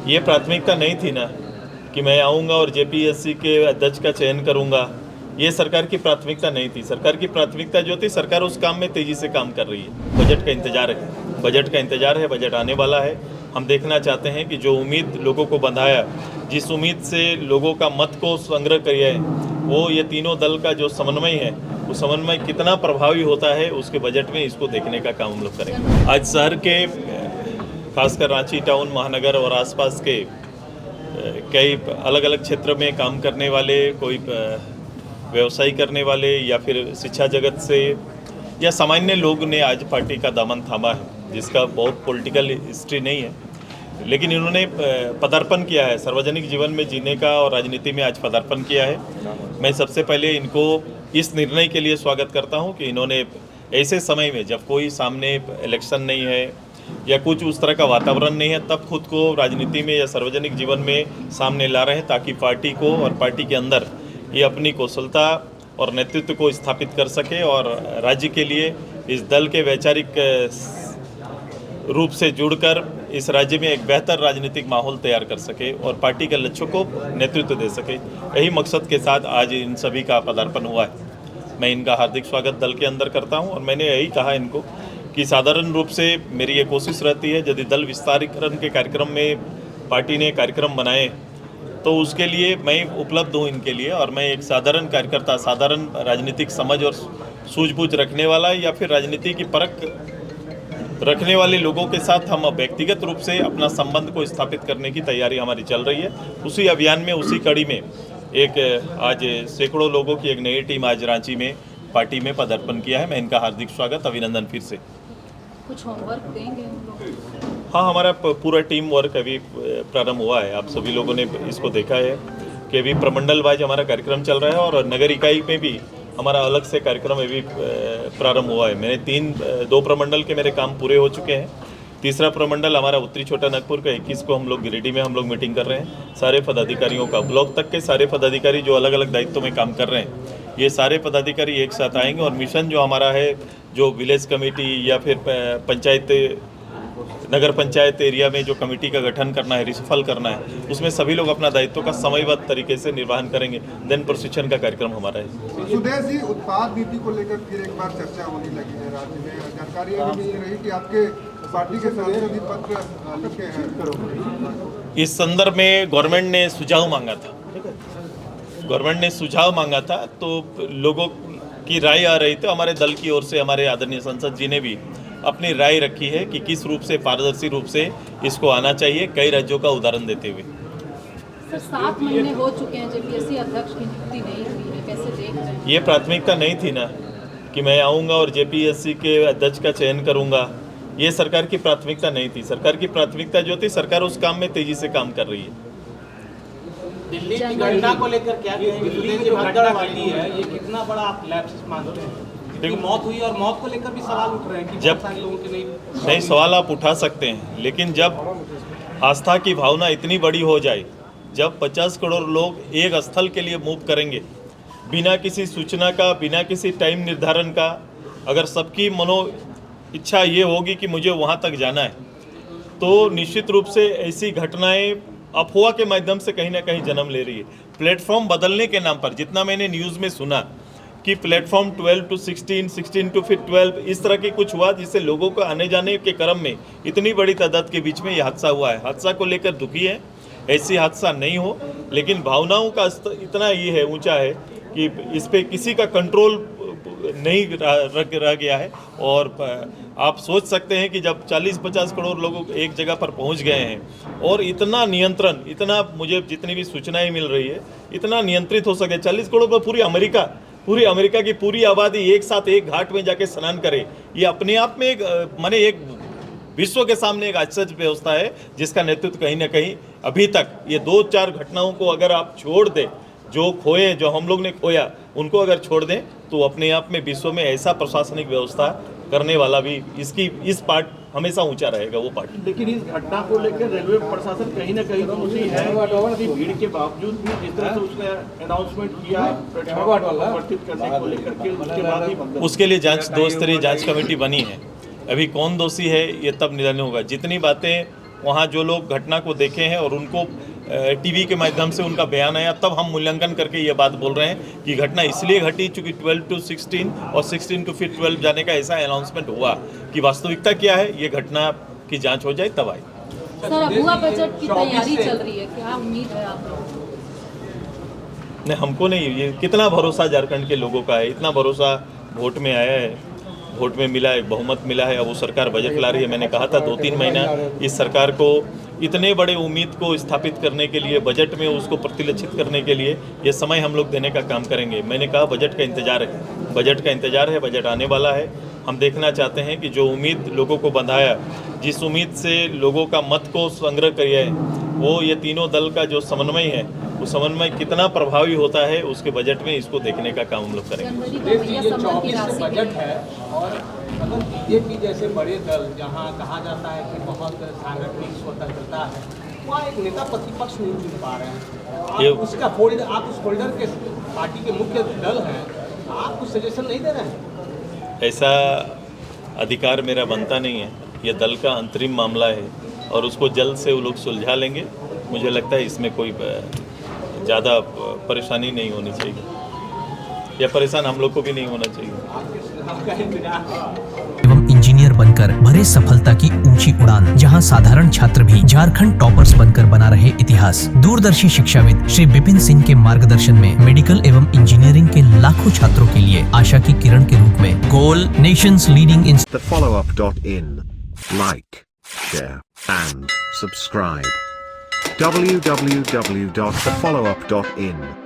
ये प्राथमिकता नहीं थी ना कि मैं आऊँगा और जेपीएससी के अध्यक्ष का चयन करूँगा। ये सरकार की प्राथमिकता नहीं थी। सरकार की प्राथमिकता जो थी, सरकार उस काम में तेज़ी से काम कर रही है। बजट का इंतजार है, बजट का इंतजार है, बजट आने वाला है। हम देखना चाहते हैं कि जो उम्मीद लोगों को बंधाया, जिस उम्मीद से लोगों का मत को संग्रह किया है, वो ये तीनों दल का जो समन्वय है, वो समन्वय कितना प्रभावी होता है, उसके बजट में इसको देखने का काम हम लोग करेंगे। आज शहर के खासकर रांची टाउन, महानगर और आसपास के कई अलग अलग क्षेत्र में काम करने वाले, कोई व्यवसाय करने वाले या फिर शिक्षा जगत से या सामान्य लोग ने आज पार्टी का दामन थामा है, जिसका बहुत पॉलिटिकल हिस्ट्री नहीं है, लेकिन इन्होंने पदार्पण किया है सार्वजनिक जीवन में जीने का और राजनीति में आज पदार्पण किया है। मैं सबसे पहले इनको इस निर्णय के लिए स्वागत करता हूं कि इन्होंने ऐसे समय में, जब कोई सामने इलेक्शन नहीं है या कुछ उस तरह का वातावरण नहीं है, तब खुद को राजनीति में या सार्वजनिक जीवन में सामने ला रहे हैं, ताकि पार्टी को और पार्टी के अंदर ये अपनी कौशलता और नेतृत्व को स्थापित कर सके और राज्य के लिए इस दल के वैचारिक रूप से जुड़कर इस राज्य में एक बेहतर राजनीतिक माहौल तैयार कर सके और पार्टी के लक्ष्यों को नेतृत्व दे सके। यही मकसद के साथ आज इन सभी का पदार्पण हुआ है। मैं इनका हार्दिक स्वागत दल के अंदर करता हूं और मैंने यही कहा इनको कि साधारण रूप से मेरी ये कोशिश रहती है, यदि दल विस्तारीकरण के कार्यक्रम में पार्टी ने कार्यक्रम बनाए तो उसके लिए मैं उपलब्ध हूँ इनके लिए, और मैं एक साधारण कार्यकर्ता, साधारण राजनीतिक समझ और सूझबूझ रखने वाला या फिर राजनीति की परख रखने वाले लोगों के साथ हम व्यक्तिगत रूप से अपना संबंध को स्थापित करने की तैयारी हमारी चल रही है। उसी अभियान में, उसी कड़ी में एक आज सैकड़ों लोगों की एक नई टीम आज रांची में पार्टी में पदार्पण किया है। मैं इनका हार्दिक स्वागत, अभिनंदन फिर से। कुछ होमवर्क देंगे हम लोग? हाँ, हमारा पूरा टीम वर्क अभी प्रारंभ हुआ है। आप सभी लोगों ने इसको देखा है कि अभी प्रमंडल वाइज हमारा कार्यक्रम चल रहा है और नगर इकाई में भी हमारा अलग से कार्यक्रम अभी प्रारंभ हुआ है। मैंने दो प्रमंडल के मेरे काम पूरे हो चुके हैं। तीसरा प्रमंडल हमारा उत्तरी छोटा नागपुर का 21 को हम लोग गिरिडीह में हम लोग मीटिंग कर रहे हैं। सारे पदाधिकारियों का, ब्लॉक तक के सारे पदाधिकारी जो अलग अलग दायित्वों में काम कर रहे हैं, ये सारे पदाधिकारी एक साथ आएंगे और मिशन जो हमारा है, जो विलेज कमेटी या फिर पंचायत, नगर पंचायत एरिया में जो कमेटी का गठन करना है, रिसफल करना है, उसमें सभी लोग अपना दायित्व का समयबद्ध तरीके से निर्वहन करेंगे। देन प्रशिक्षण का कार्यक्रम हमारा है। सुदेश जी, उत्पाद नीति को लेकर फिर एक बार चर्चा होने लगी है राज्य में। जानकारी अभी मिल रही कि आपके पार्टी के सांसद भी पत्र लिखे हैं। इस संदर्भ में गवर्नमेंट ने सुझाव मांगा था। गवर्नमेंट ने सुझाव मांगा था तो लोगों की राय आ रही थी। हमारे दल की ओर से हमारे आदरणीय संसद जी ने भी अपनी राय रखी है कि किस रूप से, पारदर्शी रूप से इसको आना चाहिए, कई राज्यों का उदाहरण देते हुए। सर, 7 महीने हो चुके हैं जेपीएससी अध्यक्ष की नियुक्ति नहीं हुई है, कैसे देख रहे हैं? ये प्राथमिकता नहीं थी ना कि मैं आऊँगा और जेपीएससी के अध्यक्ष का चयन करूँगा। ये सरकार की प्राथमिकता नहीं थी। सरकार की प्राथमिकता जो थी, सरकार उस काम में तेजी से काम कर रही है। दिल्ली की घटना को लेकर क्या कहेंगे? दिल्ली की घटना वाली है, ये कितना बड़ा आप लैप्स मानते हैं? देखिए, मौत हुई और मौत को लेकर भी सवाल उठ रहे हैं कि जब सारे लोगों के नहीं सवाल आप उठा सकते हैं, लेकिन जब आस्था की भावना इतनी बड़ी हो जाए, जब 50 करोड़ लोग एक स्थल के लिए मूव करेंगे बिना किसी सूचना का, बिना किसी टाइम निर्धारण का, अगर सबकी मनो इच्छा ये होगी कि मुझे वहाँ तक जाना है, तो निश्चित रूप से ऐसी घटनाएं अफवाह के माध्यम से कहीं ना कहीं जन्म ले रही है। प्लेटफॉर्म बदलने के नाम पर, जितना मैंने न्यूज़ में सुना कि प्लेटफॉर्म 12 to 16, 16 to फिर 12, इस तरह की कुछ हुआ जिससे लोगों को आने जाने के क्रम में इतनी बड़ी तादाद के बीच में ये हादसा हुआ है। हादसा को लेकर दुखी है, ऐसी हादसा नहीं हो, लेकिन भावनाओं का स्तर इतना ये है, ऊंचा है कि इस पर किसी का कंट्रोल नहीं रह गया है। और आप सोच सकते हैं कि जब 40-50 करोड़ लोग एक जगह पर पहुंच गए हैं और इतना नियंत्रण, इतना, मुझे जितनी भी सूचनाएं मिल रही है, इतना नियंत्रित हो सके। 40 करोड़ पर पूरी अमेरिका की पूरी आबादी एक साथ एक घाट में जाके स्नान करे, ये अपने आप में एक विश्व के सामने एक आश्चर्य व्यवस्था है, जिसका नेतृत्व कहीं ना कहीं अभी तक ये 2-4 घटनाओं को अगर आप छोड़ दें, जो खोए, जो हम लोग ने खोया, उनको अगर छोड़ दें, तो अपने आप में विश्व में ऐसा प्रशासनिक व्यवस्था करने वाला भी इस पार्ट हमेशा ऊंचा रहेगा, वो पार्ट। लेकिन इस घटना को लेकर रेलवे प्रशासन कहीं ना कहीं दोषी है। इतनी भीड़ के बावजूद भी जिस तरह से उसने अनाउंसमेंट किया परिवर्तित करने को लेकर के, उसके बाद ही उसके लिए दो स्तरीय जांच कमेटी बनी है। अभी कौन दोषी है ये तब निर्णय होगा। जितनी बातें वहाँ जो लोग घटना को देखे हैं और उनको टीवी के माध्यम से उनका बयान आया, तब हम मूल्यांकन करके ये बात बोल रहे हैं कि घटना इसलिए घटी चूँकि 12 to 16 और 16 to फिर 12 जाने का ऐसा अनाउंसमेंट हुआ कि वास्तविकता क्या है ये घटना की जांच हो जाए तब आए। सर, अगुआ बजट की तैयारी चल रही है, क्या उम्मीद है आप लोगों को? नहीं, हमको नहीं, ये कितना भरोसा झारखंड के लोगों का है, इतना भरोसा वोट में आया है, वोट में मिला है, बहुमत मिला है। अब वो सरकार बजट ला रही है। मैंने कहा था 2-3 महीना इस सरकार को इतने बड़े उम्मीद को स्थापित करने के लिए, बजट में उसको प्रतिलक्षित करने के लिए ये समय हम लोग देने का काम करेंगे। मैंने कहा बजट का इंतजार है, बजट का इंतजार है, बजट आने वाला है। हम देखना चाहते हैं कि जो उम्मीद लोगों को बंधाया, जिस उम्मीद से लोगों का मत को संग्रह किया है, वो ये तीनों दल का जो समन्वय है, वो समन्वय कितना प्रभावी होता है उसके बजट में इसको देखने का काम हम लोग करेंगे। जनवरी का भैया सम्मान की राशि बजट है और अगर बीजेपी जैसे बड़े दल जहां कहा जाता है कि बहुत सांगठनिक स्वतंत्रता है, वहाँ एक नेता प्रतिपक्ष नहीं चुन पा रहे हैं। आप उसका फोल्डर, आप उस फोल्डर के पार्टी के मुख्य दल हैं, आप कुछ सजेशन नहीं दे रहे हैं? ऐसा अधिकार मेरा बनता नहीं है, ये दल का अंतरिम मामला है और उसको जल्द से वो लोग सुलझा लेंगे। मुझे लगता है इसमें कोई ज़्यादा परेशानी नहीं होनी चाहिए, या परेशान हम लोग को भी नहीं होना चाहिए। एवं इंजीनियर बनकर भरे सफलता की ऊंची उड़ान, जहां साधारण छात्र भी झारखंड टॉपर्स बनकर बना रहे इतिहास। दूरदर्शी शिक्षाविद श्री विपिन सिंह के मार्गदर्शन में मेडिकल एवं इंजीनियरिंग के लाखों छात्रों के लिए आशा की किरण के रूप में goal nations leading in TheFollowUp.in. Like, share, and subscribe. www.thefollowup.in